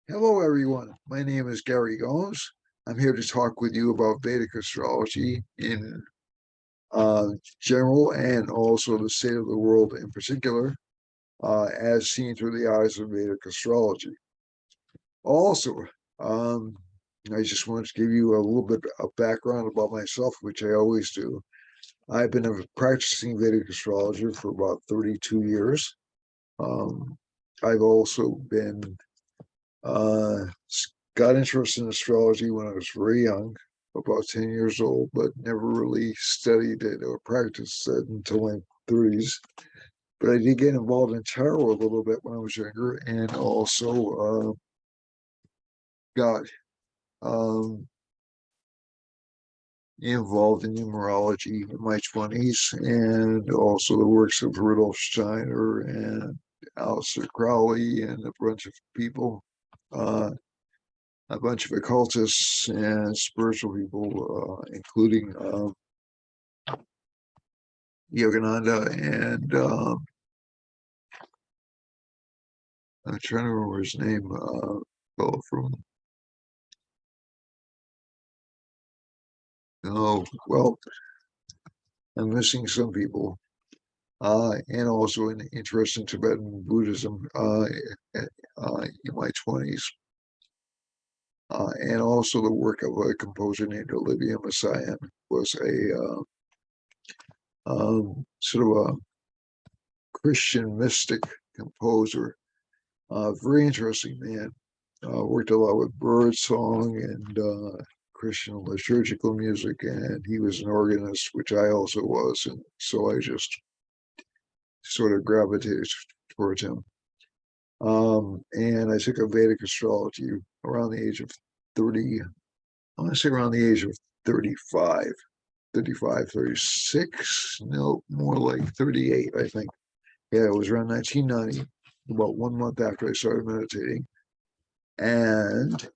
Hello, everyone. My name is Gary Gomes. I'm here to talk with you about Vedic astrology in uh, general and also the state of the world in particular, as seen through the eyes of Vedic astrology. Also, um, I just wanted to give you a little bit of background about myself, which I always do. I've been a practicing Vedic astrologer for about 32 years. Um, I've also been Uh, got interested in astrology when I was very young, about 10 years old, but never really studied it or practiced it until my 30s. But I did get involved in tarot a little bit when I was younger, and also got um, involved in numerology in my 20s, and also the works of Rudolf Steiner and Aleister Crowley and a bunch of people. A bunch of occultists and spiritual people, including Yogananda and I'm trying to remember his name, fellow from, oh, well, I'm missing some people, and also an interest in Tibetan Buddhism in my 20s, and also the work of a composer named Olivia Messiaen was a sort of a Christian mystic composer. Very interesting man. Worked a lot with bird song and Christian liturgical music, and he was an organist, which I also was, and so I just sort of gravitated towards him. And I took a Vedic astrology around the age of 30, I want to say around the age of 35, 35, 36, no, more like 38, I think. Yeah, it was around 1990, about 1 month after I started meditating. And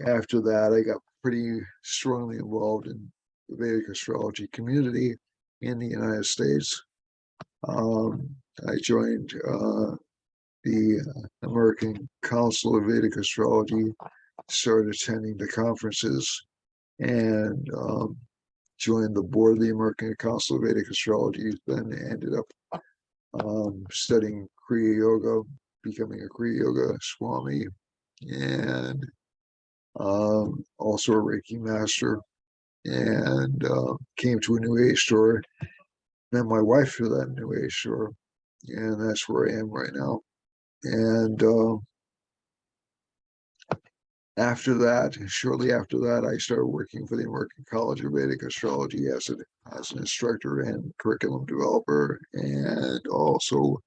after that, I got pretty strongly involved in the Vedic astrology community in the United States. I joined the American Council of Vedic Astrology, started attending the conferences, and joined the board of the American Council of Vedic Astrology. Then ended up studying Kriya Yoga, becoming a Kriya Yoga Swami, and also a Reiki master, and came to a New Age store. Met my wife through that New Age store, and that's where I am right now. And after that, shortly after that, I started working for the American College of Vedic Astrology as an instructor and curriculum developer, and also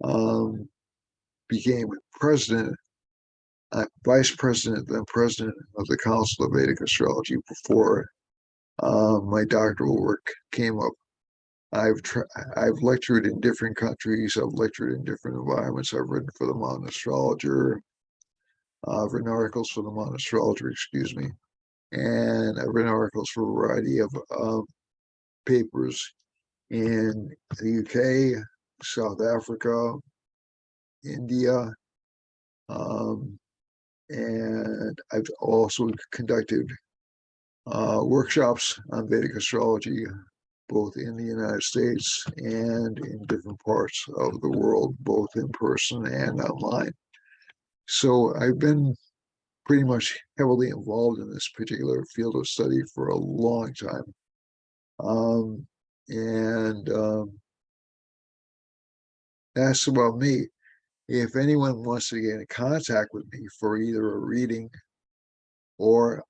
um, became president, vice president, then president of the Council of Vedic Astrology before my doctoral work came up. I've lectured in different countries. I've lectured in different environments. I've written for the Modern Astrologer. I've written articles for the Modern Astrologer, excuse me, and I've written articles for a variety of papers in the UK, South Africa, India, um, and I've also conducted workshops on Vedic astrology, both in the United States and in different parts of the world, both in person and online. So I've been pretty much heavily involved in this particular field of study for a long time. And that's about me. If anyone wants to get in contact with me for either a reading or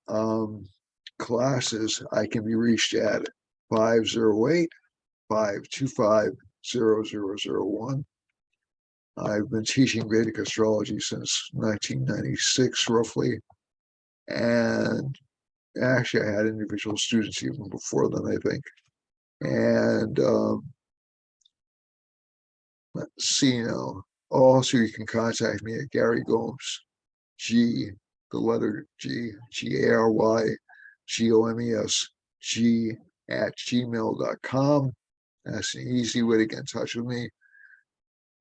classes, I can be reached at 508 525 0001. I've been teaching Vedic astrology since 1996, roughly. And actually, I had individual students even before then, I think. And let's see now. Also, you can contact me at Gary Gomes, G, the letter G, GaryGomes, G at gmail.com. That's an easy way to get in touch with me.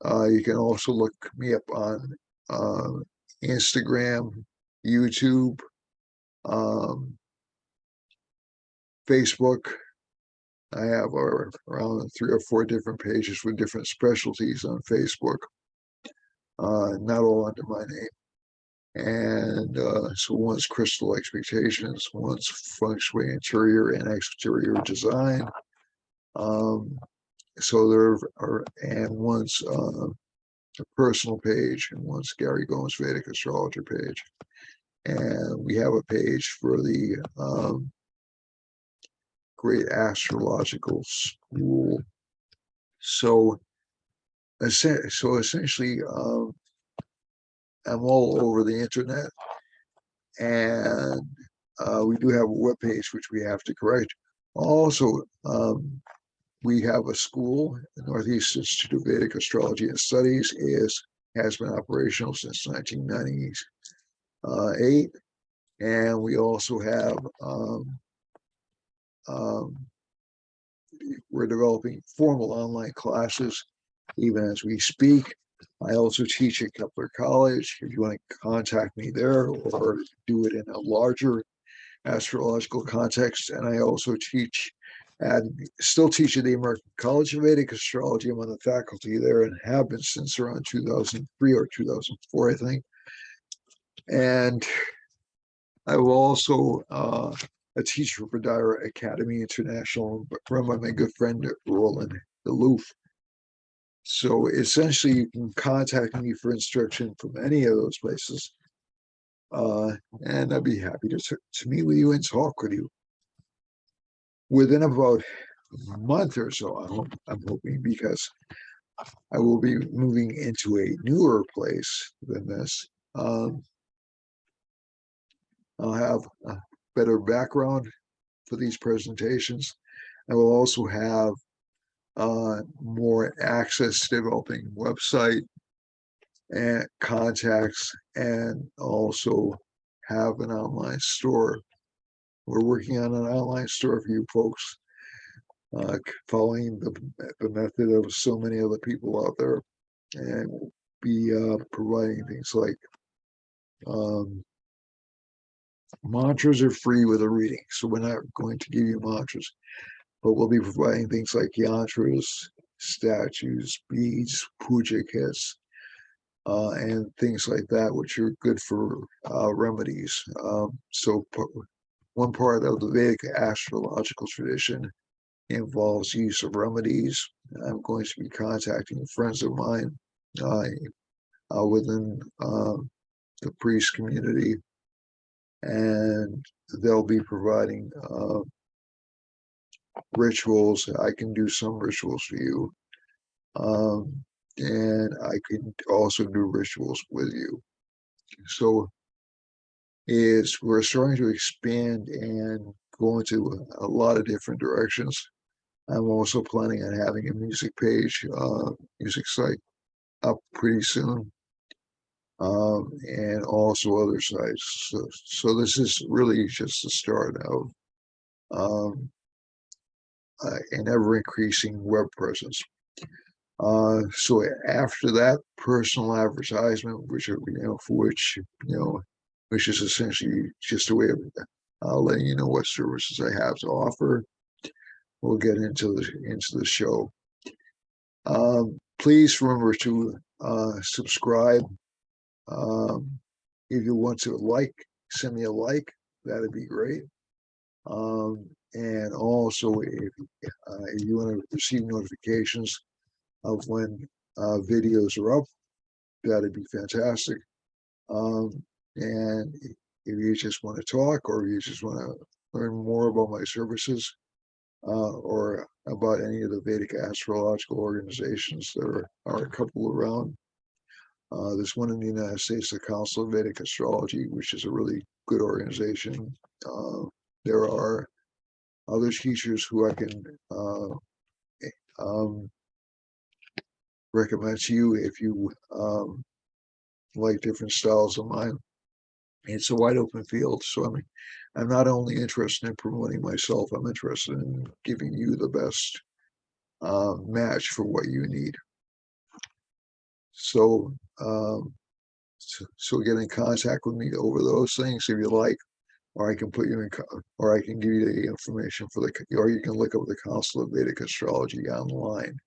You can also look me up on Instagram, YouTube, um, Facebook. I have around 3 or 4 different pages with different specialties on Facebook, not all under my name. And so one's crystal expectations, one's feng shui interior and exterior design. So there are, and one's a personal page, and one's Gary Gomes Vedic Astrologer page. And we have a page for the Great Astrological School. So essentially, I'm all over the internet, and we do have a webpage which we have to correct. Also, we have a school, the Northeast Institute of Vedic Astrology and Studies has been operational since 1998, and we also have we're developing formal online classes even as we speak. I also teach at Kepler College. If you want to contact me there or do it in a larger astrological context, and I also still teach at the American College of Vedic Astrology. I'm on the faculty there and have been since around 2003 or 2004, I think. And I will also a teacher for Dyer Academy International, run by my good friend Roland Aloof. So essentially, you can contact me for instruction from any of those places, and I'd be happy to meet with you and talk with you. Within about a month or so, I'm hoping, because I will be moving into a newer place than this. I'll have a better background for these presentations. I will also have more access to developing website and contacts, and also have an online store. We're working on an online store for you folks, following the method of so many other people out there, and we'll be providing things like mantras are free with a reading, so we're not going to give you mantras, but we'll be providing things like yantras, statues, beads, puja kits, and things like that, which are good for remedies. So one part of the Vedic astrological tradition involves use of remedies. I'm going to be contacting friends of mine within the priest community, and they'll be providing rituals. I can do some rituals for you. And I can also do rituals with you. So we're starting to expand and go into a lot of different directions. I'm also planning on having a music page, music site up pretty soon, and also other sites. So this is really just the start of an ever-increasing web presence. So after that, personal advertisement, which which is essentially just a way of letting you know what services I have to offer. We'll get into the show. Please remember to subscribe. If you want to send me a like. That'd be great. And also, if you want to receive notifications of when videos are up, that'd be fantastic. And if you just want to talk, or you just want to learn more about my services, or about any of the Vedic astrological organizations, there are a couple around. There's one in the United States, the Council of Vedic Astrology, which is a really good organization. There are other teachers who I can recommend to you if you like different styles of mine. It's a wide open field, so I'm not only interested in promoting myself, I'm interested in giving you the best match for what you need. So So get in contact with me over those things if you like, or I can put you in, or I can give you the information for the, or you can look up the Council of Vedic Astrology online.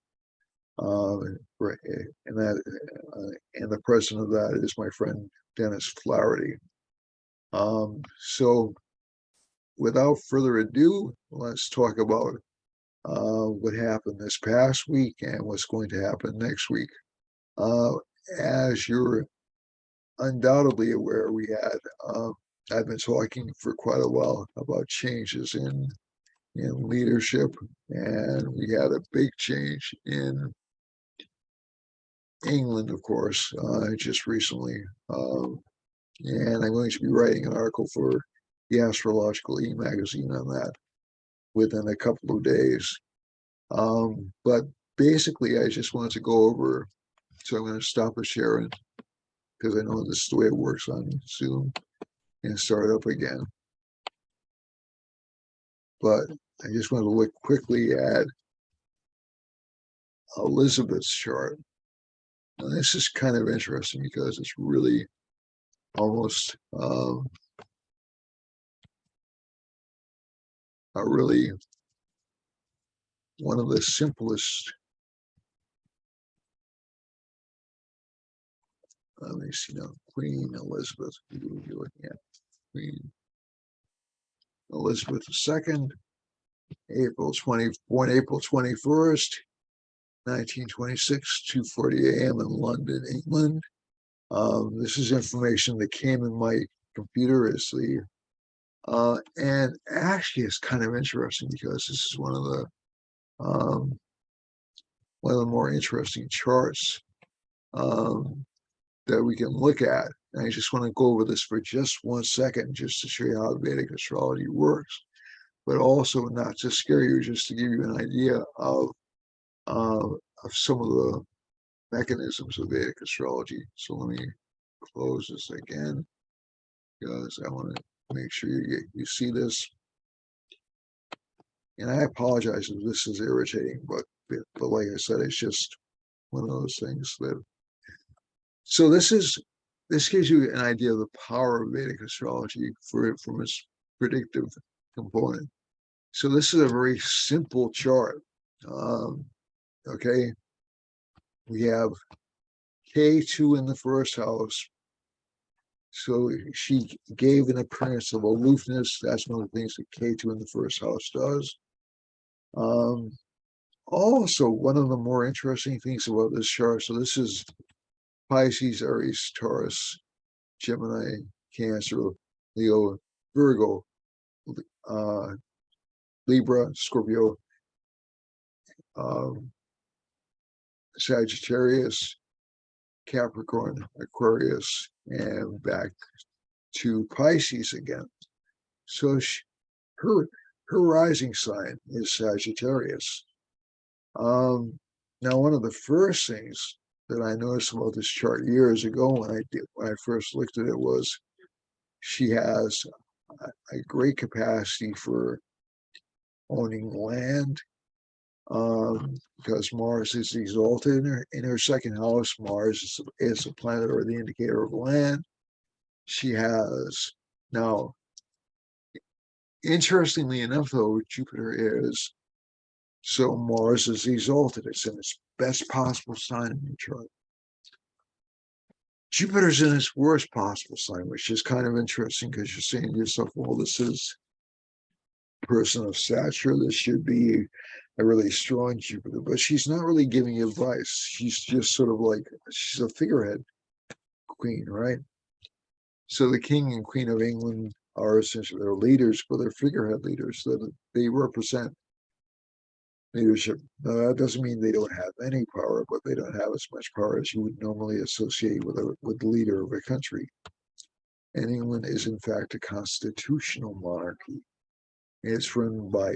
Right, and the president of that is my friend Dennis Flaherty. So without further ado, let's talk about what happened this past week and what's going to happen next week. As you're undoubtedly aware, I've been talking for quite a while about changes in leadership, and we had a big change in England, of course, just recently. And I'm going to be writing an article for the Astrological E-magazine on that within a couple of days. But basically, I just wanted to go over, so I'm going to stop the sharing because I know this is the way it works on Zoom, and start up again. But I just want to look quickly at Elizabeth's chart. Now, this is kind of interesting because it's really almost really one of the simplest. Let me see now. Queen Elizabeth. Who you're looking at? Queen Elizabeth II, born April 21st, 1926, 2:40 a.m. in London, England. This is information that came in my computer as the and actually it's kind of interesting because this is one of the more interesting charts that we can look at. And I just want to go over this for just 1 second, just to show you how Vedic astrology works, but also not to scare you, just to give you an idea of some of the mechanisms of Vedic astrology. So let me close this again because I want to make sure you see this. And I apologize if this is irritating, but like I said, it's just one of those things that. So this gives you an idea of the power of Vedic astrology from its predictive component. So this is a very simple chart. Okay, we have K2 in the first house. So she gave an appearance of aloofness. That's one of the things that K2 in the first house does. Also, one of the more interesting things about this chart, so this is Pisces, Aries, Taurus, Gemini, Cancer, Leo, Virgo, Libra, Scorpio, Sagittarius, Capricorn, Aquarius, and back to Pisces again. So her rising sign is Sagittarius. Now, one of the first things that I noticed about this chart years ago when I first looked at it was she has a great capacity for owning land, because Mars is exalted in her second house. Mars is a planet or the indicator of land. She has now, interestingly enough, though, Jupiter is, so Mars is exalted. It's in its best possible sign in the chart. Jupiter's in its worst possible sign, which is kind of interesting because you're saying to yourself, well, this is a person of stature. This should be a really strong Jupiter, but she's not really giving advice. She's just sort of like, she's a figurehead queen, right? So the king and queen of England are essentially their leaders, but they're figurehead leaders, so that they represent leadership. Now, that doesn't mean they don't have any power, but they don't have as much power as you would normally associate with the leader of a country. And England is, in fact, a constitutional monarchy. It's run by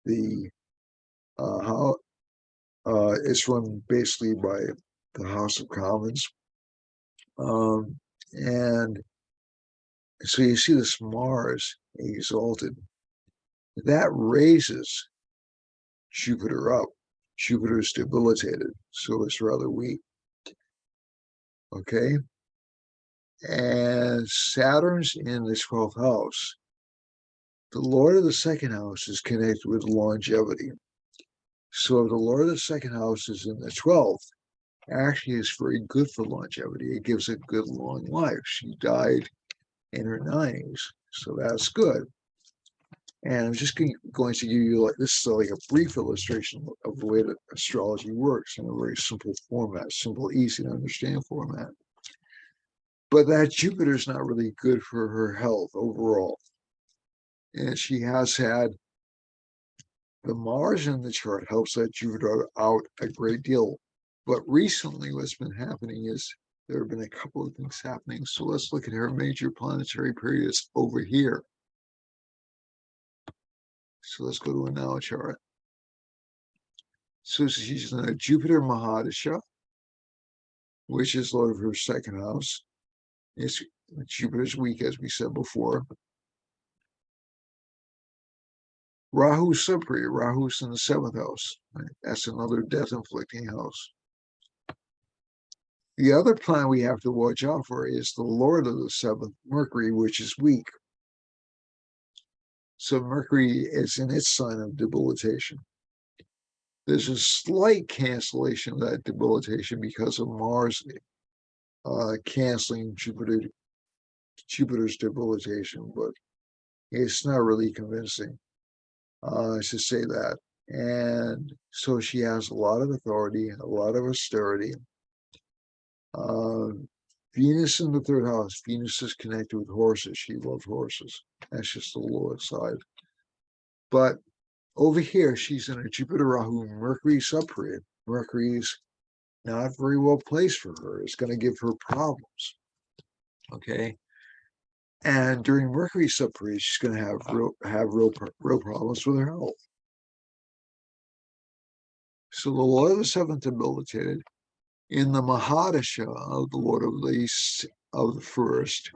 the it's run basically by the House of Commons, and so you see this Mars exalted. That raises Jupiter up. Jupiter is debilitated, so it's rather weak. Okay, And Saturn's in the 12th house. The Lord of the second house is connected with longevity. So if the Lord of the second house is in the 12th, actually is very good for longevity. It gives a good long life. She died in her 90s, so that's good. And I'm just going to give you this is like a brief illustration of the way that astrology works in a very simple format, simple, easy to understand format. But that Jupiter is not really good for her health overall. And she has had the Mars in the chart helps that Jupiter out a great deal. But recently, what's been happening is there have been a couple of things happening. So let's look at her major planetary periods over here. So let's go to a now chart. So she's in a Jupiter Mahadasha, which is Lord of her second house. It's Jupiter's weak, as we said before. Rahu subperiod. Rahu's in the 7th house. Right? That's another death-inflicting house. The other planet we have to watch out for is the Lord of the 7th, Mercury, which is weak. So Mercury is in its sign of debilitation. There's a slight cancellation of that debilitation because of Mars canceling Jupiter's debilitation, but it's not really convincing. I should say that. And so she has a lot of authority, a lot of austerity. Venus in the 3rd house. Venus is connected with horses. She loves horses. That's just the lower side. But over here, she's in a Jupiter Rahu Mercury subperiod. Mercury's not very well placed for her. It's going to give her problems. Okay. And during Mercury subperiod, she's going to have real problems with her health. So the Lord of the 7th debilitated. In the Mahadasha of the Lord of the 1st,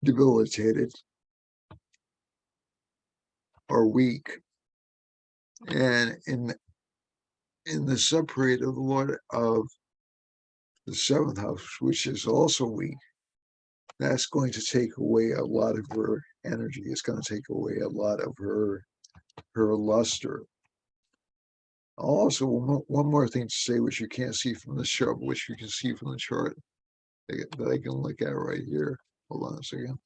debilitated or weak. And in the subperiod of the Lord of the 7th house, which is also weak, that's going to take away a lot of her energy. It's going to take away a lot of her luster. Also, one more thing to say, which you can't see from the chart, which you can see from the chart that I can look at right here. Hold on a second.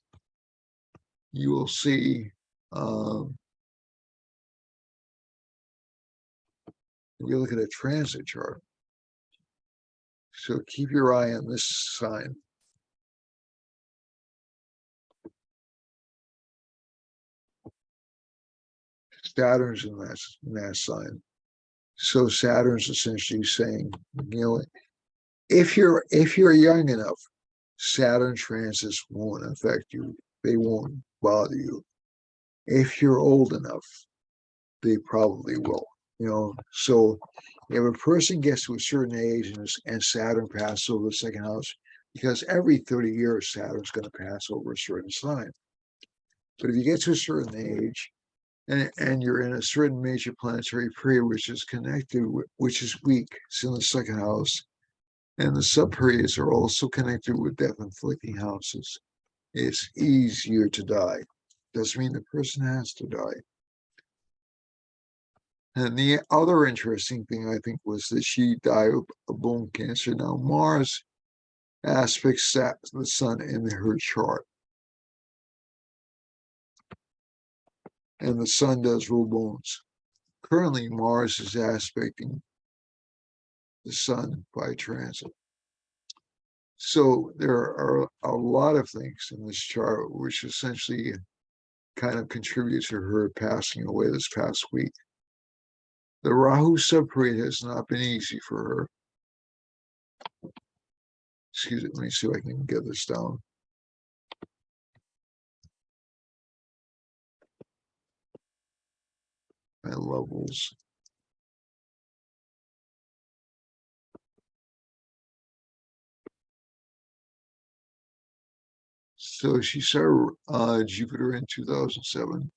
You will see, if you look at a transit chart. So keep your eye on this sign. Saturn's in that sign. So Saturn's essentially saying, if you're young enough, Saturn transits won't affect you. They won't bother you. If you're old enough, they probably will. So if a person gets to a certain age and Saturn passes over the 2nd house, because every 30 years Saturn's going to pass over a certain sign. But if you get to a certain age and you're in a certain major planetary period which is connected, which is weak, it's in the 2nd house, and the subperiods are also connected with death-inflicting houses, it's easier to die. Doesn't mean the person has to die. And the other interesting thing, I think, was that she died of bone cancer. Now, Mars aspects the sun in her chart. And the sun does rule bones. Currently, Mars is aspecting the sun by transit. So there are a lot of things in this chart which essentially kind of contribute to her passing away this past week. The Rahu subperiod has not been easy for her. Excuse me, let me see if I can get this down. My levels. So she started Jupiter in 2007.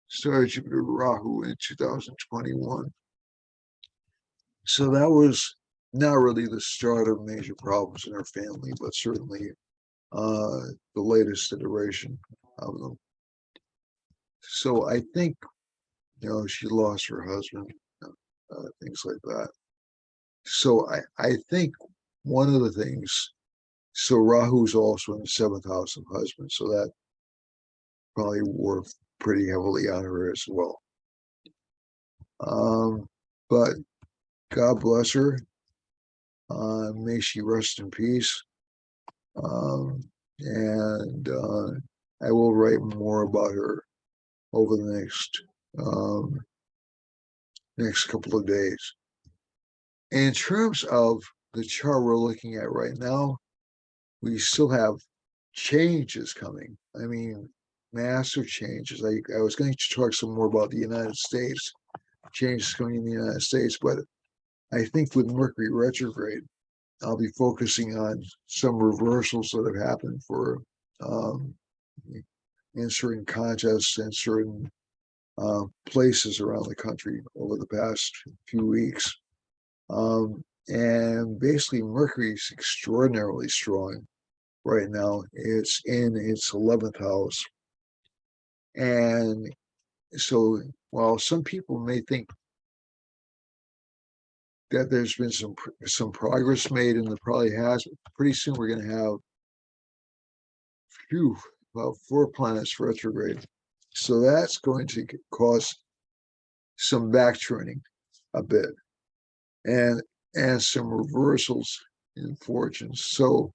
Started Jupiter Rahu in 2021. So that was not really the start of major problems in her family, but certainly the latest iteration of them. So I think, she lost her husband, things like that. So I think one of the things, so Rahu's also in the seventh house of husband, so that probably wore pretty heavily on her as well. But God bless her. May she rest in peace. And I will write more about her over the next couple of days. In terms of the chart we're looking at right now, we still have changes coming. I mean, massive changes. I was going to talk some more about the United States, changes coming in the United States, but I think with Mercury retrograde, I'll be focusing on some reversals that have happened for in certain contests and certain places around the country over the past few weeks. And basically, Mercury is extraordinarily strong right now. It's in its 11th house. And so while some people may think that there's been some progress made, and there probably has, pretty soon we're going to have about 4 planets retrograde. So that's going to cause some backturning a bit and some reversals in fortunes. So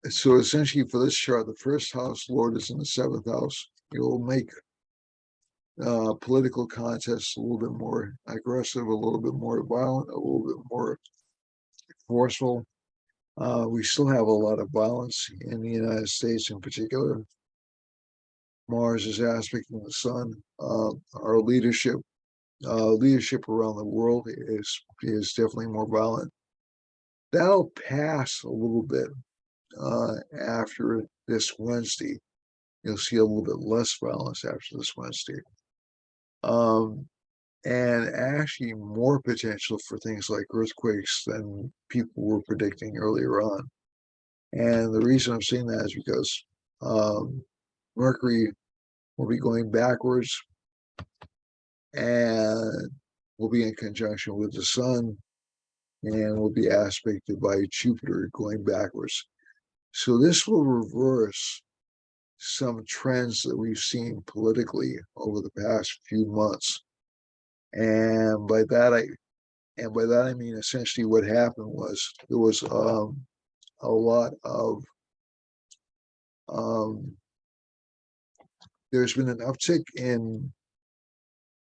essentially for this chart, the first house lord is in the 7th house. It will make political contests a little bit more aggressive, a little bit more violent, a little bit more forceful. We still have a lot of violence in the United States in particular. Mars is aspecting the sun. Our leadership around the world is definitely more violent. That'll pass a little bit after this Wednesday. You'll see a little bit less violence after this Wednesday. And actually more potential for things like earthquakes than people were predicting earlier on. And the reason I'm saying that is because Mercury will be going backwards and will be in conjunction with the sun and will be aspected by Jupiter going backwards. So this will reverse some trends that we've seen politically over the past few months. And by that I mean essentially what happened was there was a lot of there's been an uptick in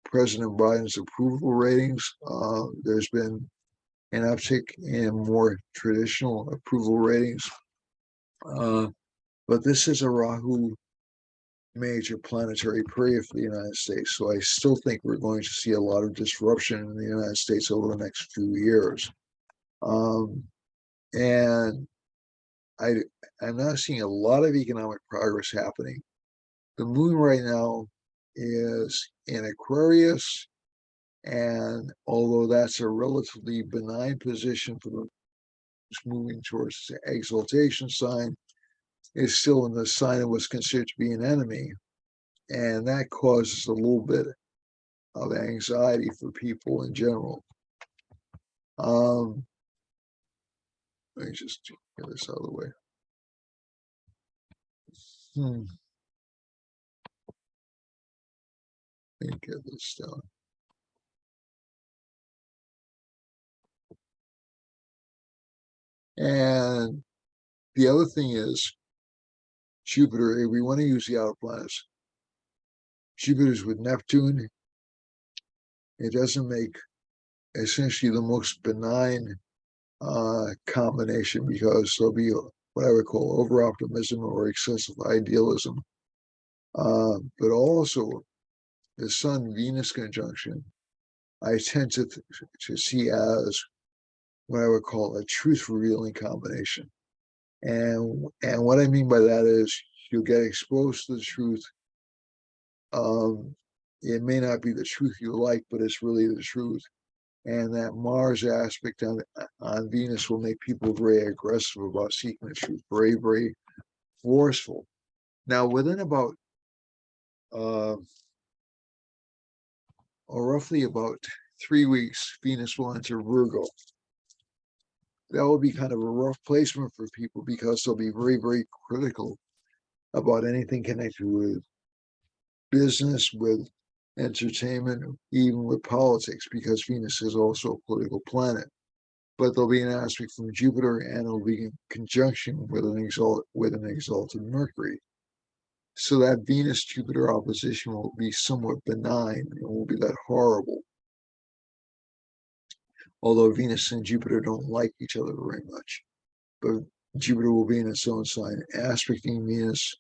President Biden's approval ratings. There's been an uptick in more traditional approval ratings. But this is a Rahu major planetary period for the United States. So I still think we're going to see a lot of disruption in the United States over the next few years. And I'm not seeing a lot of economic progress happening. The moon right now is in Aquarius, and although that's a relatively benign position for the moving towards the exaltation sign, it's still in the sign of what's considered to be an enemy. And that causes a little bit of anxiety for people in general. Let me just get this out of the way. Let me get this down. And the other thing is Jupiter, if we want to use the outer planets, Jupiter's with Neptune. It doesn't make essentially the most benign combination because there'll be what I would call over-optimism or excessive idealism. But also the Sun-Venus conjunction, I tend to see as what I would call a truth-revealing combination. And what I mean by that is you'll get exposed to the truth. It may not be the truth you like, but it's really the truth. And that Mars aspect on Venus will make people very aggressive about seeking the truth, very, very forceful. Now, within about or roughly about 3 weeks, Venus will enter Virgo. That will be kind of a rough placement for people because they'll be very, very critical about anything connected with business, with entertainment, even with politics, because Venus is also a political planet. But there'll be an aspect from Jupiter, and it'll be in conjunction with an exalted Mercury. So that Venus-Jupiter opposition will be somewhat benign. It won't be that horrible. Although Venus and Jupiter don't like each other very much. But Jupiter will be in its own sign, aspecting Venus,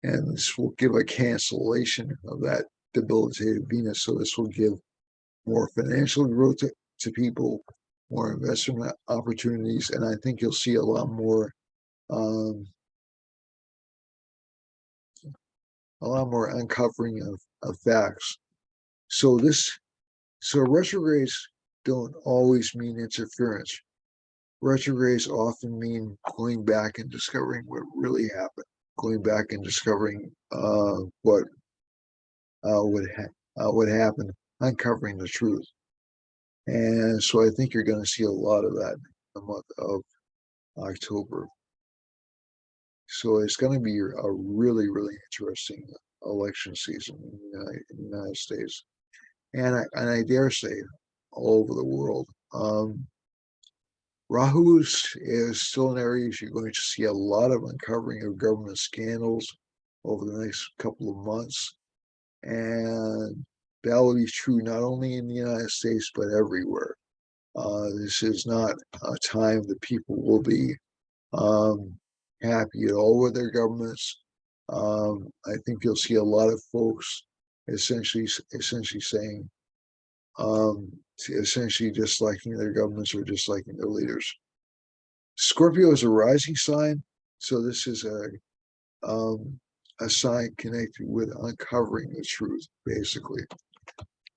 and this will give a cancellation of that debilitated Venus. So this will give more financial growth to people, more investment opportunities, and I think you'll see a lot more uncovering of facts. So retrogrades don't always mean interference. Retrogrades often mean going back and discovering what really happened, going back and discovering what happened, uncovering the truth. And so I think you're going to see a lot of that in the month of October. So it's going to be a really, really interesting election season in the United States. And I dare say all over the world. Rahu is still an Aries. You're going to see a lot of uncovering of government scandals over the next couple of months. And that will be true not only in the United States, but everywhere. This is not a time that people will be happy at all with their governments. I think you'll see a lot of folks essentially saying, essentially disliking their governments or disliking their leaders. Scorpio is a rising sign, so this is a sign connected with uncovering the truth, basically.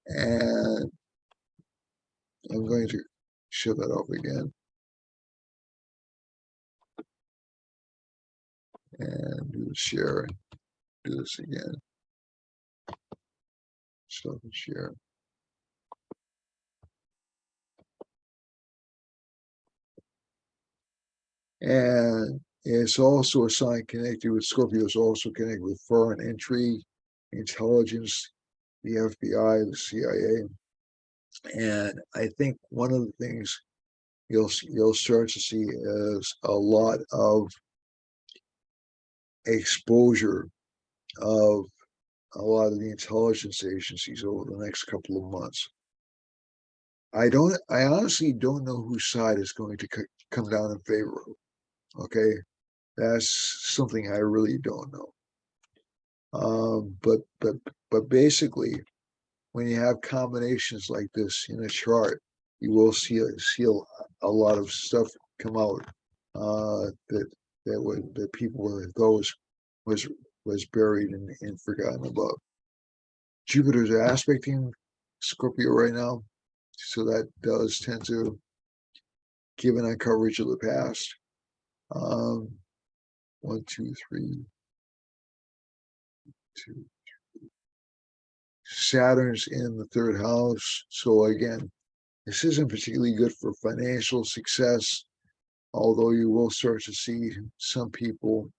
And I'm going to show that off again. And do the share, do this again. Stop and share. And it's also a sign connected with Scorpio, is also connected with foreign entry, intelligence, the FBI, the CIA. And I think one of the things you'll start to see is a lot of exposure of a lot of the intelligence agencies over the next couple of months. I honestly don't know whose side is going to come down in favor of. Okay, that's something I really don't know. But basically, when you have combinations like this in a chart, you will see a lot of stuff come out that people with those was buried and forgotten about. Jupiter's aspecting Scorpio right now, so that does tend to give an uncoverage of the past. 1, 2, 3, 2. Saturn's in the 3rd house, so again, this isn't particularly good for financial success, although you will start to see some people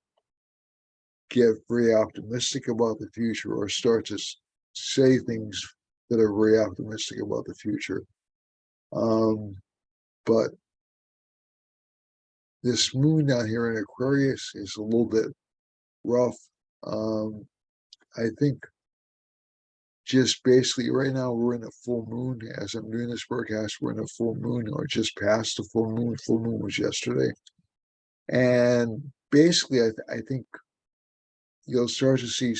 get very optimistic about the future or start to say things that are very optimistic about the future. But this moon down here in Aquarius is a little bit rough. I think just basically right now we're in a full moon. As I'm doing this broadcast, we're in a full moon or just past the full moon. Full moon was yesterday. And basically, I think you'll start to see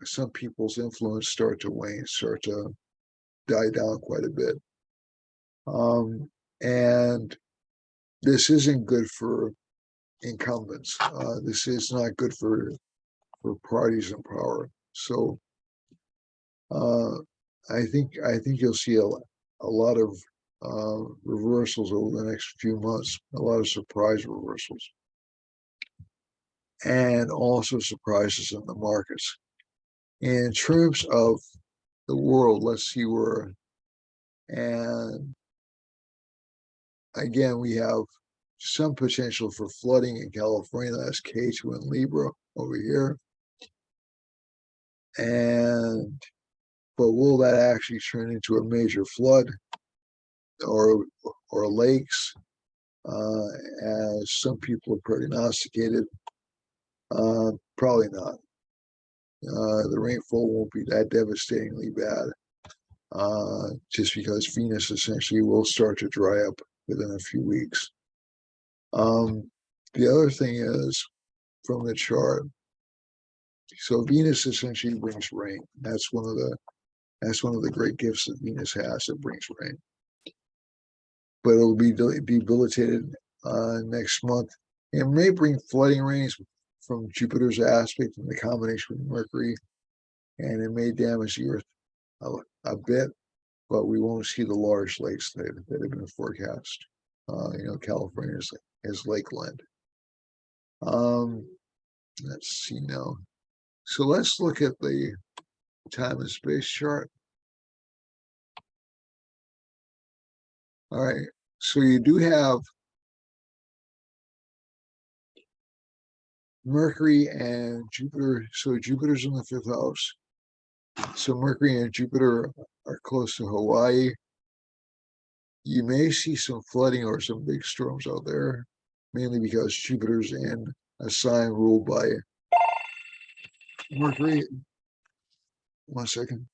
some people's influence start to wane, start to die down quite a bit. And this isn't good for incumbents. This is not good for parties in power. So I think you'll see a lot of reversals over the next few months, a lot of surprise reversals, and also surprises in the markets. In terms of the world, let's see where, and again, we have some potential for flooding in California. That's K2 and Libra over here. And, but will that actually turn into a major flood or lakes, as some people have prognosticated? Probably not. The rainfall won't be that devastatingly bad, just because Venus essentially will start to dry up within a few weeks. The other thing is, from the chart, so Venus essentially brings rain. That's one of the great gifts that Venus has. It brings rain, but it'll be debilitated next month. It may bring flooding rains from Jupiter's aspect and the combination with Mercury, and it may damage the Earth a bit, but we won't see the large lakes that have been forecast. California is lakeland. Let's see now. So let's look at the time and space chart. All right. So you do have Mercury and Jupiter. So Jupiter's in the 5th house. So Mercury and Jupiter are close to Hawaii. You may see some flooding or some big storms out there, mainly because Jupiter's in a sign ruled by Mercury. 1 second.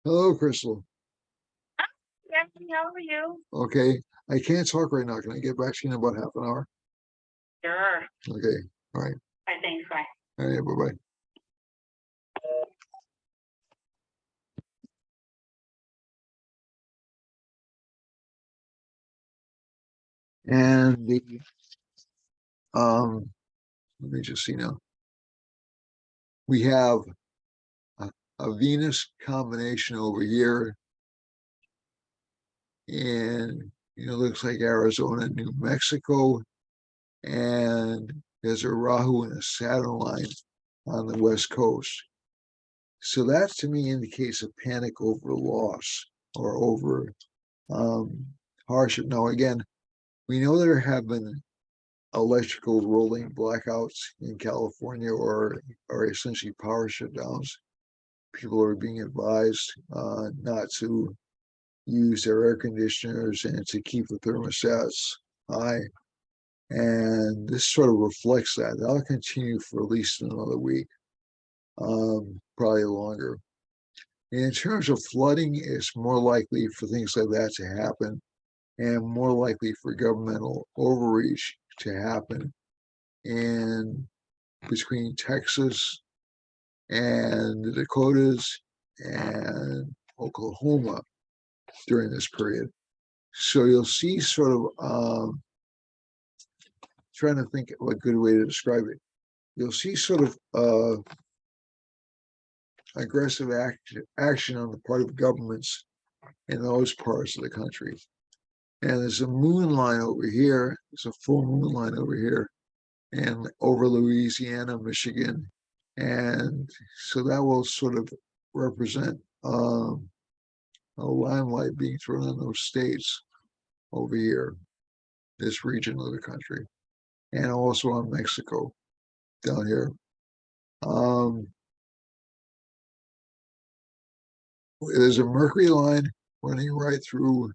Hello, Crystal. Yes, how are you? Okay. I can't talk right now. Can I get back to you in about half an hour? Sure. Okay. All right. I think bye. All right. Bye-bye. And the let me just see now. We have a Venus combination over here, and looks like Arizona, New Mexico, and there's a Rahu and a Saturn line on the West Coast. So that to me indicates a panic over loss or over hardship. Now, again, we know there have been electrical rolling blackouts in California or essentially power shutdowns. People are being advised not to use their air conditioners and to keep the thermostats high. And this sort of reflects that. That'll continue for at least another week, probably longer. In terms of flooding, it's more likely for things like that to happen and more likely for governmental overreach to happen in between Texas and the Dakotas and Oklahoma during this period. So you'll see sort of, trying to think of a good way to describe it. You'll see sort of aggressive action on the part of governments in those parts of the country. And there's a moon line over here. There's a full moon line over here and over Louisiana, Michigan. And so that will sort of represent a limelight being thrown on those states over here, this region of the country, and also on Mexico down here. There's a Mercury line running right through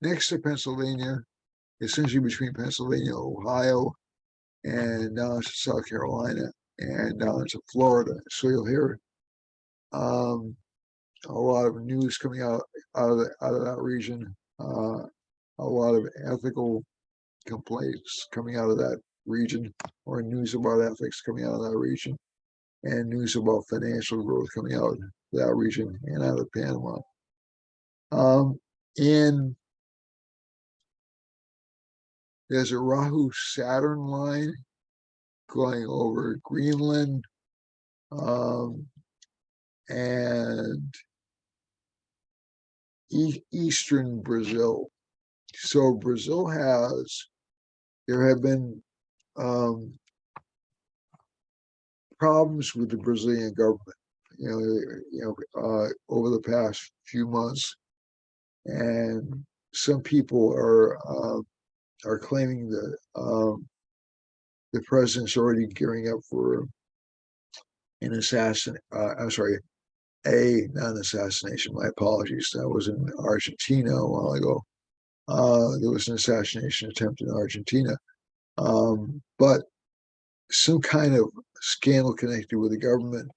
next to Pennsylvania, essentially between Pennsylvania, Ohio, and down to South Carolina and down to Florida. So you'll hear a lot of news coming out of that region, a lot of ethical complaints coming out of that region, or news about ethics coming out of that region, and news about financial growth coming out of that region and out of Panama. And there's a Rahu Saturn line going over Greenland, and eastern Brazil. So Brazil there have been problems with the Brazilian government, over the past few months, and some people are claiming that the president's already gearing up for an assassin. I'm sorry, not an assassination. My apologies. That was in Argentina a while ago. There was an assassination attempt in Argentina, but some kind of scandal connected with the government,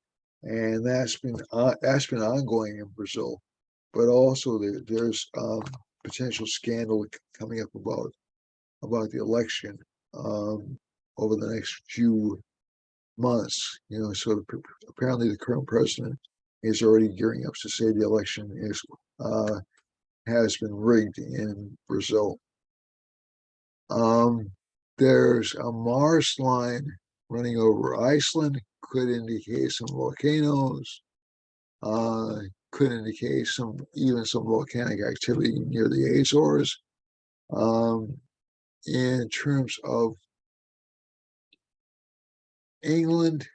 and that's been ongoing in Brazil. But also there's potential scandal coming up about the election over the next few months. So apparently the current president is already gearing up to say the election has been rigged in Brazil. There's a Mars line running over Iceland, could indicate some volcanoes, could indicate even some volcanic activity near the Azores. In terms of England,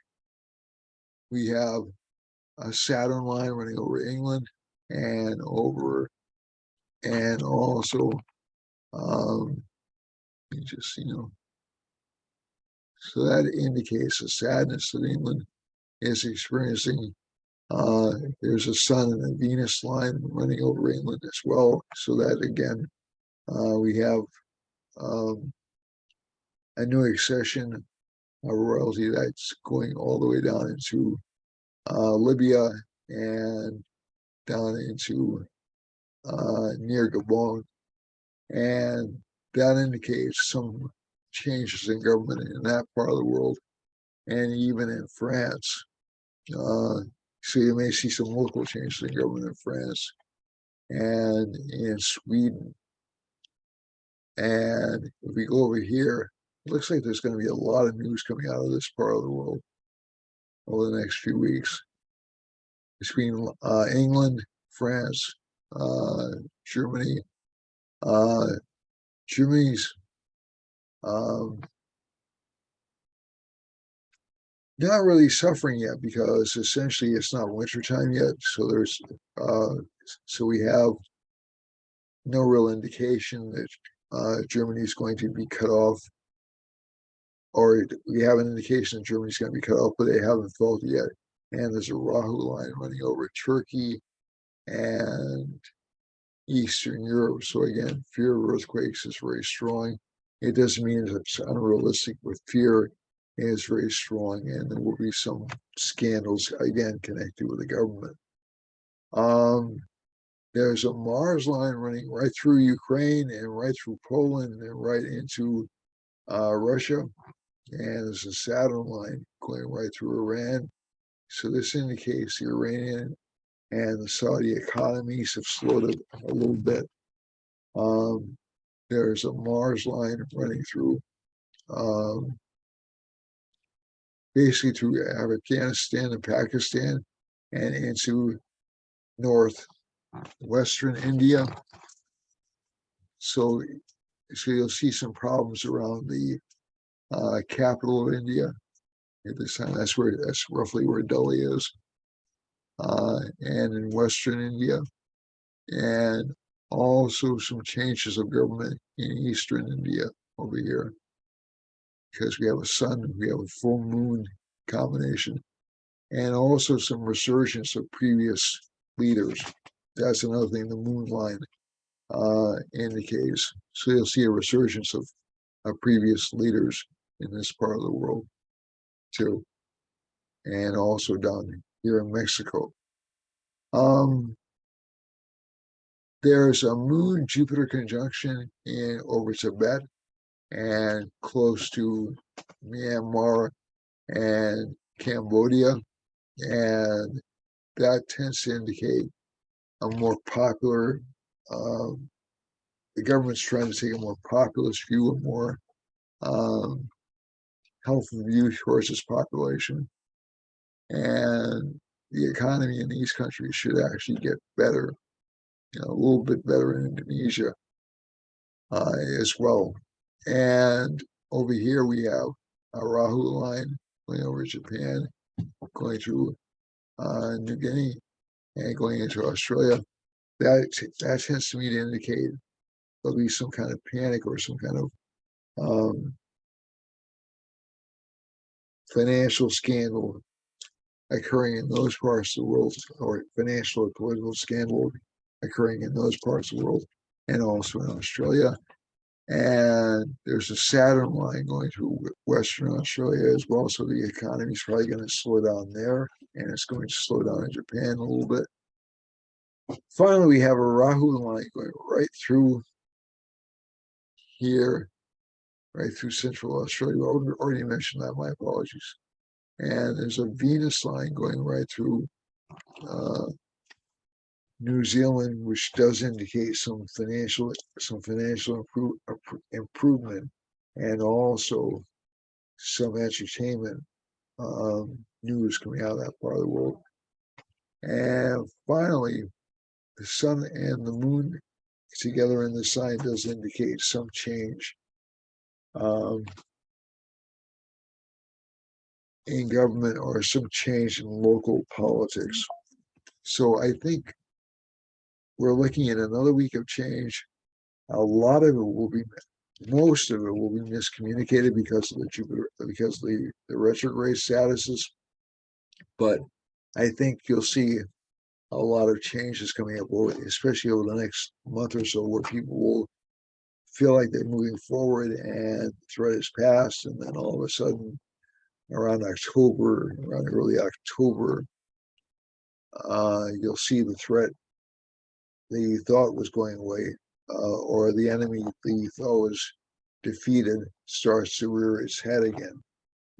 we have a Saturn line running over England and also so that indicates the sadness that England is experiencing. There's a Sun and a Venus line running over England as well. So that again, we have a new accession of royalty that's going all the way down into Libya and down into near Gabon. And that indicates some changes in government in that part of the world, and even in France. So you may see some local changes in government in France and in Sweden. And if we go over here, it looks like there's going to be a lot of news coming out of this part of the world over the next few weeks between England, France, Germany. Germany's not really suffering yet because essentially it's not wintertime yet. So we have no real indication that Germany is going to be cut off, or we have an indication that Germany's going to be cut off, but they haven't felt it yet. And there's a Rahu line running over Turkey and Eastern Europe. So again, fear of earthquakes is very strong. It doesn't mean it's unrealistic, but fear is very strong, and there will be some scandals again connected with the government. There's a Mars line running right through Ukraine and right through Poland and right into Russia, and there's a Saturn line going right through Iran. So this indicates the Iranian and the Saudi economies have slowed a little bit. There's a Mars line running through basically through Afghanistan and Pakistan and into northwestern India. So you'll see some problems around the capital of India at this time. That's roughly where Delhi is, and in western India, and also some changes of government in eastern India over here, because we have a sun, we have a full moon combination, and also some resurgence of previous leaders. That's another thing the moon line indicates. So you'll see a resurgence of previous leaders in this part of the world too, and also down here in Mexico. There's a moon Jupiter conjunction over Tibet and close to Myanmar and Cambodia, and that tends to indicate a more popular, the government's trying to take a more populist view, a more health of youth versus population. And the economy in these countries should actually get better, a little bit better in Indonesia as well. And over here we have a Rahu line going over Japan, going through New Guinea, and going into Australia. That tends to me to indicate there'll be some kind of panic or some kind of financial scandal occurring in those parts of the world, or financial or political scandal occurring in those parts of the world, and also in Australia. And there's a Saturn line going through Western Australia as well, so the economy is probably going to slow down there, and it's going to slow down in Japan a little bit. Finally, we have a Rahu line going right through here, right through Central Australia. I already mentioned that, my apologies. And there's a Venus line going right through New Zealand, which does indicate some financial improvement, and also some entertainment news coming out of that part of the world. And finally, the sun and the moon together in the sign does indicate some change in government or some change in local politics. So I think we're looking at another week of change. A lot of it will be, most of it will be miscommunicated because of the Jupiter, because of the retrograde statuses. But I think you'll see a lot of changes coming up, especially over the next month or so, where people will feel like they're moving forward and the threat is past, and then all of a sudden, around early October, you'll see the threat that you thought was going away, or the enemy that you thought was defeated starts to rear its head again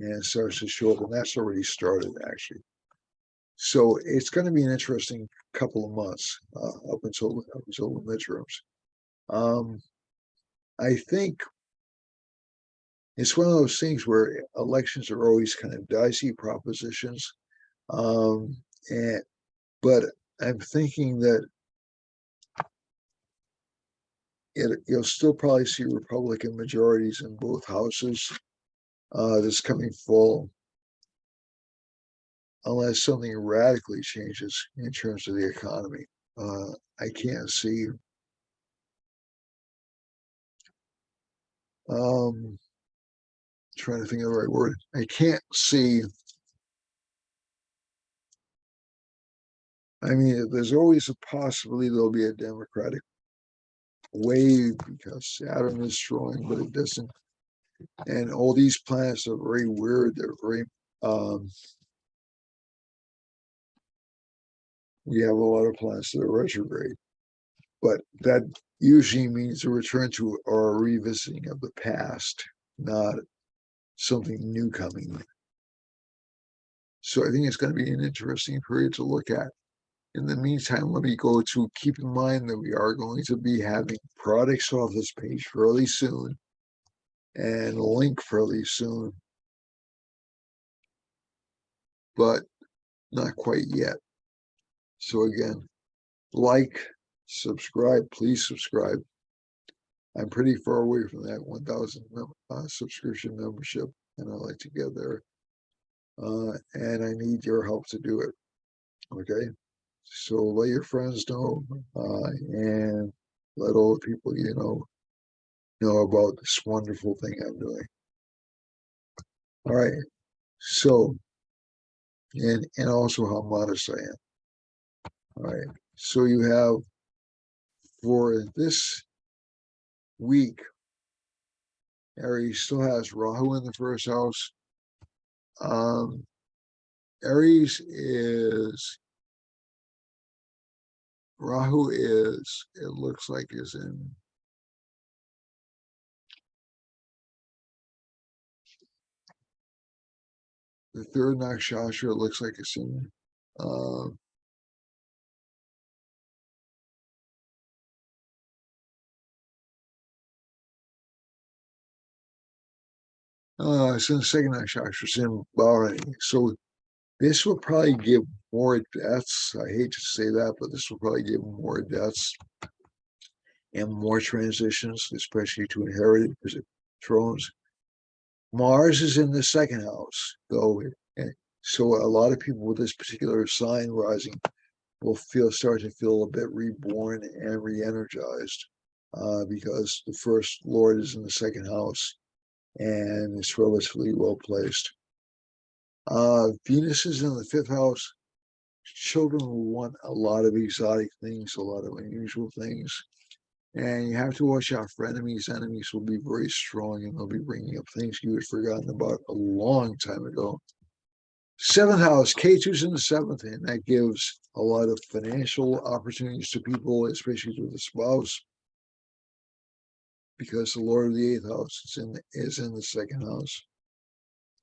and starts to show up, and that's already started actually. So it's going to be an interesting couple of months up until the midterms. I think it's one of those things where elections are always kind of dicey propositions, but I'm thinking that you'll still probably see Republican majorities in both houses this coming fall, unless something radically changes in terms of the economy. I can't see trying to think of the right word. I can't see. I mean, there's always a possibility there'll be a Democratic wave because Saturn is strong, but it doesn't. And all these planets are very weird. They're very. We have a lot of planets that are retrograde, but that usually means a return to or a revisiting of the past, not something new coming. So I think it's going to be an interesting period to look at. In the meantime, let me go to keep in mind that we are going to be having products off this page fairly soon and a link fairly soon, but not quite yet. So again, like, subscribe, please subscribe. I'm pretty far away from that 1,000 subscription membership, and I'd like to get there. And I need your help to do it. Okay, so let your friends know, and let all the people you know about this wonderful thing I'm doing. All right, so and also how modest I am. All right, so you have for this week, Aries still has Rahu in the first house. Aries is Rahu is, it looks like, is in the third nakshatra. It looks like it's in It's in the second house, it's in Bharani. So this will probably give more deaths. I hate to say that, but this will probably give more deaths and more transitions, especially to inherited thrones. Mars is in the second house, though, and so a lot of people with this particular sign rising will start to feel a bit reborn and re-energized, because the first lord is in the second house and it's relatively well placed. Venus is in the fifth house. Children will want a lot of exotic things, a lot of unusual things. And you have to watch out for enemies. Enemies will be very strong and they'll be bringing up things you had forgotten about a long time ago. Seventh house, K2's in the seventh, and that gives a lot of financial opportunities to people, especially with a spouse, because the Lord of the eighth house is in the second house.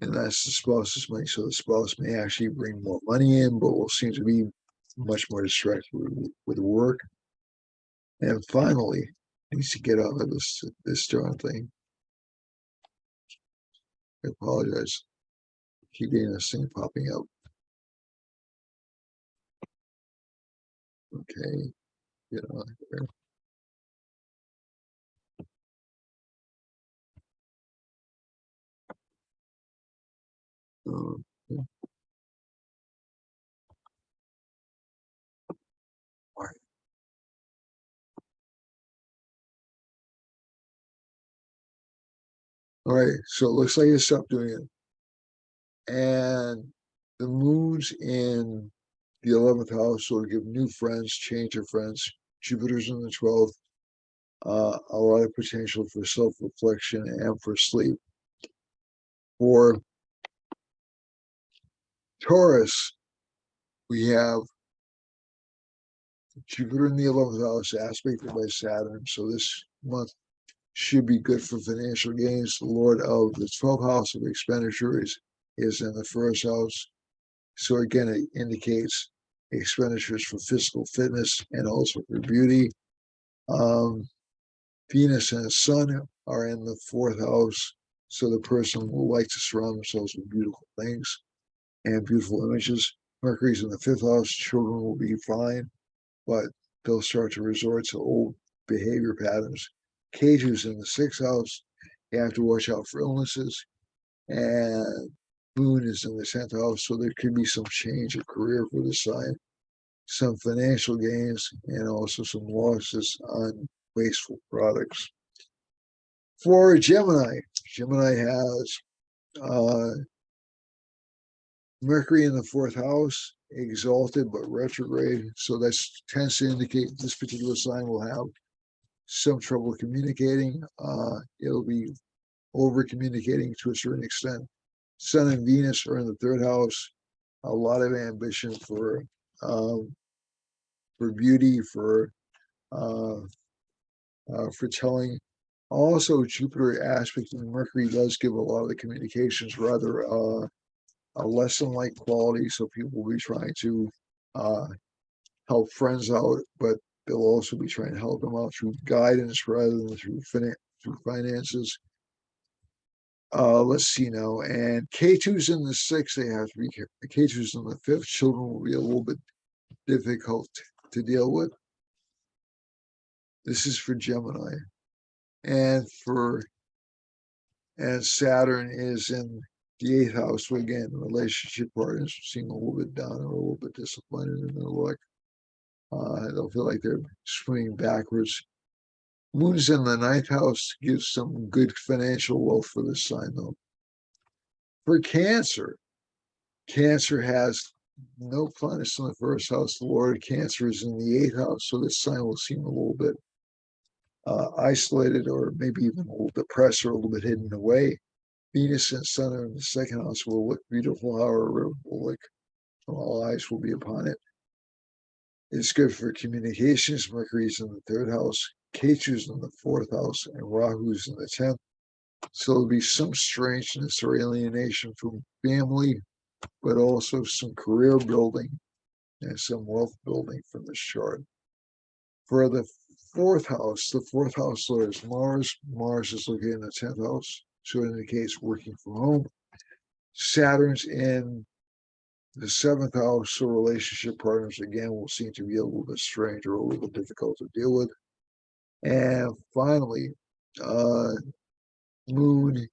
And that's the spouse's money. So the spouse may actually bring more money in, but will seem to be much more distracted with work. And finally, needs to get out of this darn thing. I apologize. Keep getting this thing popping up. Okay, get on there. Yeah. All right. All right, so it looks like it stopped doing it. And the moon's in the 11th house, so to give new friends, change of friends. Jupiter's in the 12th. A lot of potential for self-reflection and for sleep. For Taurus, we have Jupiter in the 11th house, aspected by Saturn. So this month should be good for financial gains. The Lord of the 12th house of expenditures is in the first house. So again, it indicates expenditures for physical fitness and also for beauty. Venus and the Sun are in the fourth house. So the person will like to surround themselves with beautiful things and beautiful images. Mercury's in the fifth house. Children will be fine, but they'll start to resort to old behavior patterns. Ketu's in the sixth house. You have to watch out for illnesses. And Moon is in the 10th house, so there could be some change of career for the sign, some financial gains, and also some losses on wasteful products. For Gemini, Gemini has Mercury in the fourth house, exalted but retrograde. So that tends to indicate this particular sign will have some trouble communicating. It'll be over communicating to a certain extent. Sun and Venus are in the third house. A lot of ambition for beauty, for telling. Also, Jupiter aspect of Mercury does give a lot of the communications rather a lesson-like quality. So people will be trying to help friends out, but they'll also be trying to help them out through guidance rather than through finances. Let's see now. And K2's in the sixth, they have to be careful. K2's in the fifth. Children will be a little bit difficult to deal with. This is for Gemini. And Saturn is in the eighth house. So again, relationship partners seem a little bit down or a little bit disappointed in their luck. They'll feel like they're swimming backwards. Moon's in the ninth house, gives some good financial wealth for this sign, though. For Cancer, Cancer has no planets in the first house. The Lord of Cancer is in the eighth house, so this sign will seem a little bit isolated, or maybe even a little depressed, or a little bit hidden away. Venus and Sun are in the second house, will look beautiful, however, will look, all eyes will be upon it. It's good for communications. Mercury's in the third house, Ketu's in the fourth house, and Rahu's in the 10th. So there'll be some strangeness or alienation from family, but also some career building and some wealth building from this chart. For the fourth house Lord is Mars. Mars is located in the 10th house. so it indicates working from home. Saturn's in the seventh house, so relationship partners again will seem to be a little bit strange or a little bit difficult to deal with. And finally, Moon,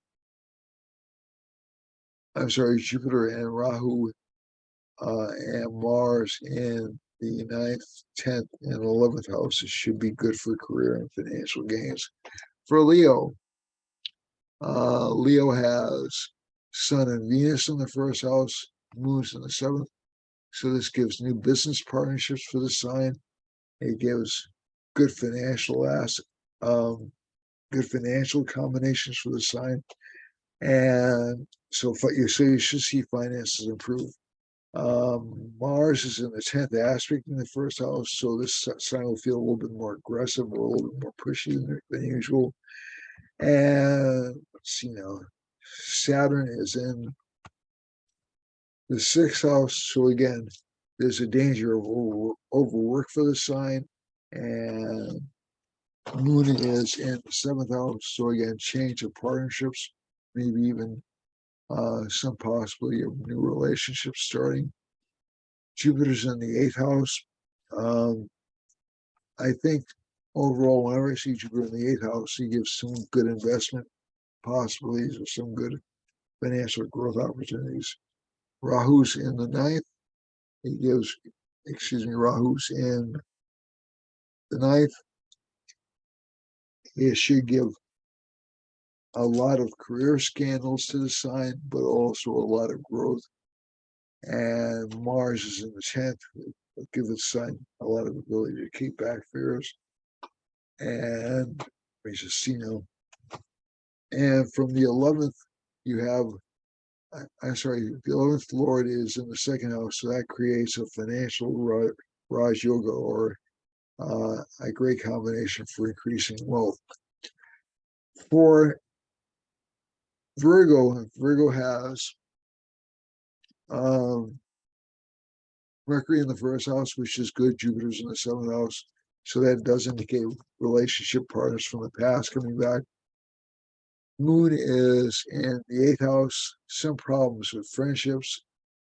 I'm sorry, Jupiter and Rahu and Mars in the ninth, 10th, and 11th houses should be good for career and financial gains. For Leo, Leo has Sun and Venus in the first house, Moon's in the seventh. So this gives new business partnerships for the sign. It gives good financial good financial combinations for the sign. And so you should see finances improve. Mars is in the 10th aspect in the first house, so this sign will feel a little bit more aggressive or a little bit more pushy than usual. And let's see now, Saturn is in the sixth house, so again, there's a danger of overwork for the sign. And Moon is in the seventh house, so again, change of partnerships, maybe even some possibility of new relationships starting. Jupiter's in the eighth house. I think overall, whenever I see Jupiter in the eighth house, he gives some good investment possibilities or some good financial growth opportunities. Rahu's in the ninth. He gives, Rahu's in the ninth. It should give a lot of career scandals to the sign, but also a lot of growth. And Mars is in the 10th. It'll give the sign a lot of ability to keep back fears. And let me just see now. And from the 11th, you have, I'm sorry, the 11th Lord is in the second house, so that creates a financial Raj Yoga, or a great combination for increasing wealth. For Virgo has Mercury in the first house, which is good. Jupiter's in the seventh house, so that does indicate relationship partners from the past coming back. Moon is in the eighth house, some problems with friendships.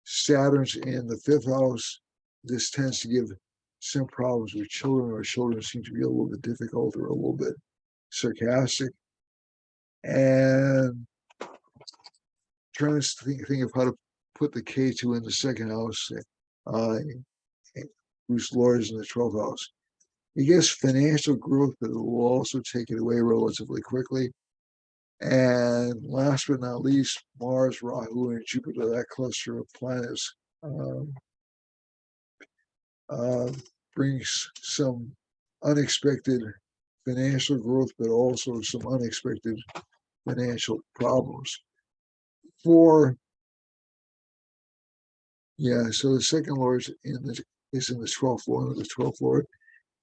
Saturn's in the fifth house. This tends to give some problems with children, or children seem to be a little bit difficult or a little bit sarcastic. And trying to think of how to put the K2 in the second house, whose Lord is in the 12th house. He gets financial growth, but it will also take it away relatively quickly. And last but not least, Mars, Rahu, and Jupiter, that cluster of planets, brings some unexpected financial growth, but also some unexpected financial problems. So the second Lord is in the 12th Lord. The 12th Lord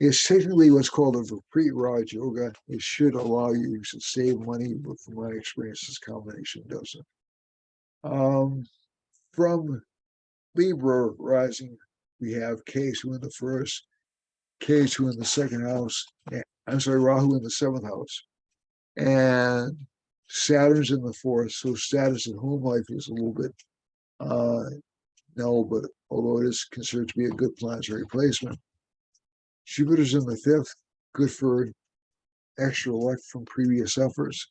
is technically what's called a Vipreet Raj Yoga. It should allow you to save money, but from my experience, this combination doesn't. From Libra rising, we have K2 in the first, K2 in the second house. I'm sorry, Rahu in the seventh house. And Saturn's in the fourth, so status and home life is a little bit no, but although it is considered to be a good planetary placement. Jupiter's in the fifth, good for extra luck from previous efforts.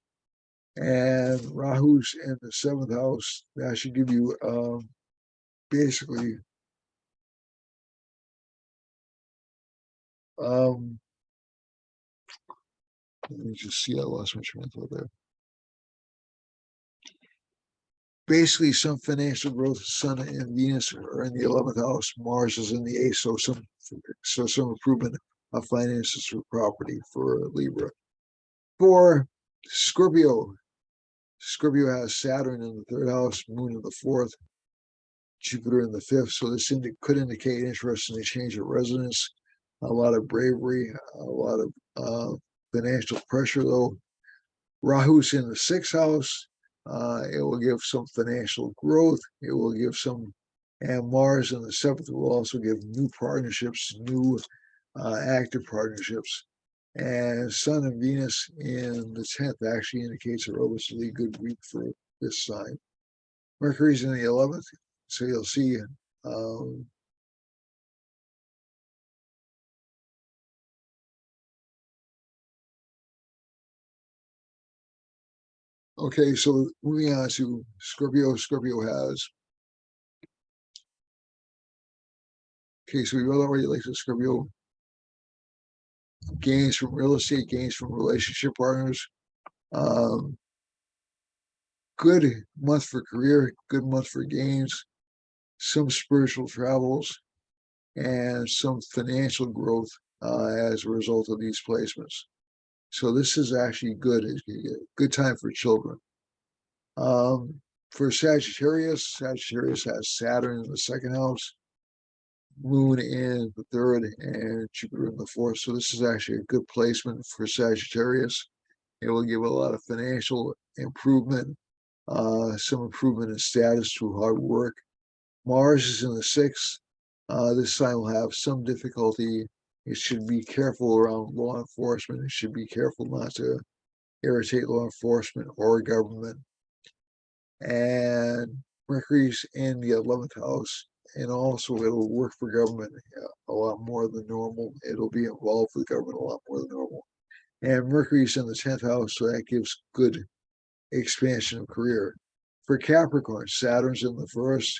And Rahu's in the seventh house. That should give you basically let me just see, I lost my train of thought there. Basically, some financial growth. Sun and Venus are in the 11th house. Mars is in the 8th, so some improvement of finances for property for Libra. For Scorpio, Scorpio has Saturn in the third house, Moon in the fourth, Jupiter in the fifth. So this could indicate interest in a change of residence, a lot of bravery, a lot of financial pressure, though. Rahu's in the sixth house. It will give some financial growth. It will give some, and Mars in the seventh will also give new partnerships, new active partnerships. And Sun and Venus in the 10th actually indicates a relatively good week for this sign. Mercury's in the 11th, so you'll see okay, so moving on to Scorpio. Scorpio has, okay, so we already like the Scorpio. Gains from real estate, gains from relationship partners. Good month for career, good month for gains, some spiritual travels, and some financial growth as a result of these placements. So this is actually good. It's a good time for children. For Sagittarius, Sagittarius has Saturn in the 2nd house, Moon in the 3rd, and Jupiter in the 4th. So this is actually a good placement for Sagittarius. It will give a lot of financial improvement, some improvement in status through hard work. Mars is in the 6th. This sign will have some difficulty. It should be careful around law enforcement. It should be careful not to irritate law enforcement or government. And Mercury's in the 11th house, and also it'll work for government a lot more than normal. It'll be involved with government a lot more than normal. And Mercury's in the 10th house, so that gives good expansion of career. For Capricorn, Saturn's in the 1st,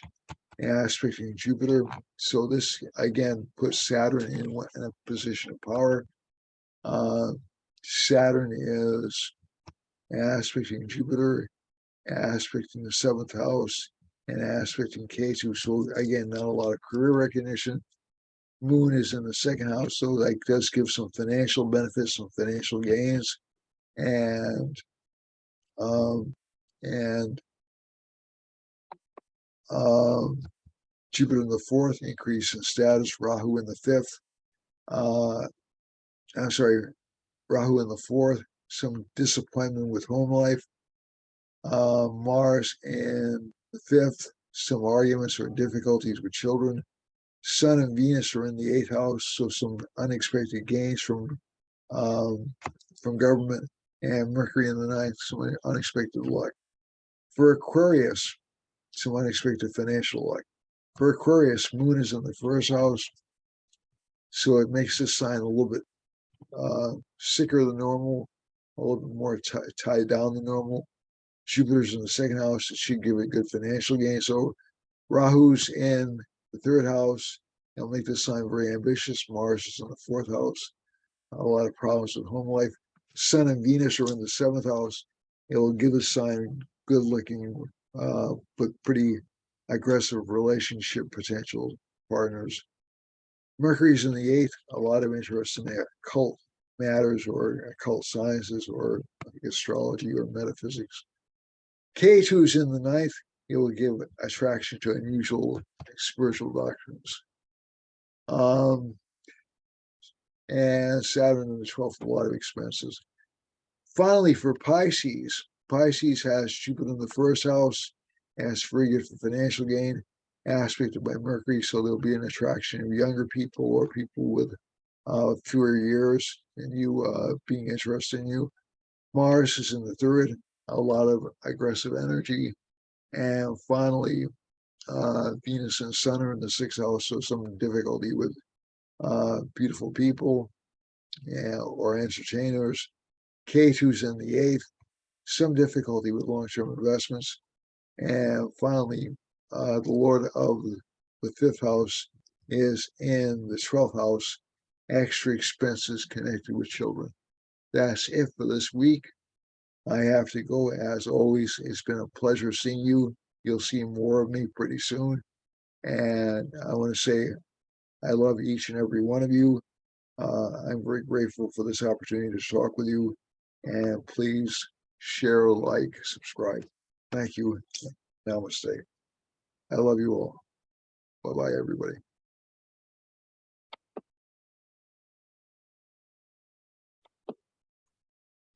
aspecting Jupiter. So this again puts Saturn in a position of power. Saturn is aspecting Jupiter, aspecting the 7th house, and aspecting Ketu. So again, not a lot of career recognition. Moon is in the 2nd house, so that does give some financial benefits, some financial gains, and Jupiter in the 4th, increase in status. Rahu in the 5th. I'm sorry, Rahu in the 4th, some disappointment with home life. Mars in the 5th, some arguments or difficulties with children. Sun and Venus are in the 8th house, so some unexpected gains from government. And Mercury in the 9th, some unexpected luck. For Aquarius, some unexpected financial luck. For Aquarius, Moon is in the 1st house, so it makes this sign a little bit sicker than normal, a little bit more tied down than normal. Jupiter's in the 2nd house, it should give it good financial gain. So Rahu's in the 3rd house, it'll make this sign very ambitious. Mars is in the 4th house, a lot of problems with home life. Sun and Venus are in the 7th house. It will give a sign good looking, but pretty aggressive relationship potential partners. Mercury's in the 8th, a lot of interest in occult matters or occult sciences or like astrology or metaphysics. Ketu's in the 9th, it will give attraction to unusual spiritual doctrines. And Saturn in the 12th, a lot of expenses. Finally, for Pisces, Pisces has Jupiter in the 1st house, as very good for financial gain, aspected by Mercury, so there'll be an attraction of younger people or people with fewer years than you being interested in you. Mars is in the 3rd, a lot of aggressive energy. And finally, Venus and Sun are in the 6th house, so some difficulty with beautiful people or entertainers. Ketu's in the 8th, some difficulty with long-term investments. And finally, the Lord of the 5th house is in the 12th house, extra expenses connected with children. That's it for this week. I have to go. As always, it's been a pleasure seeing you. You'll see more of me pretty soon. And I want to say I love each and every one of you. I'm very grateful for this opportunity to talk with you. And please share, like, subscribe. Thank you. Namaste. I love you all. Bye-bye, everybody.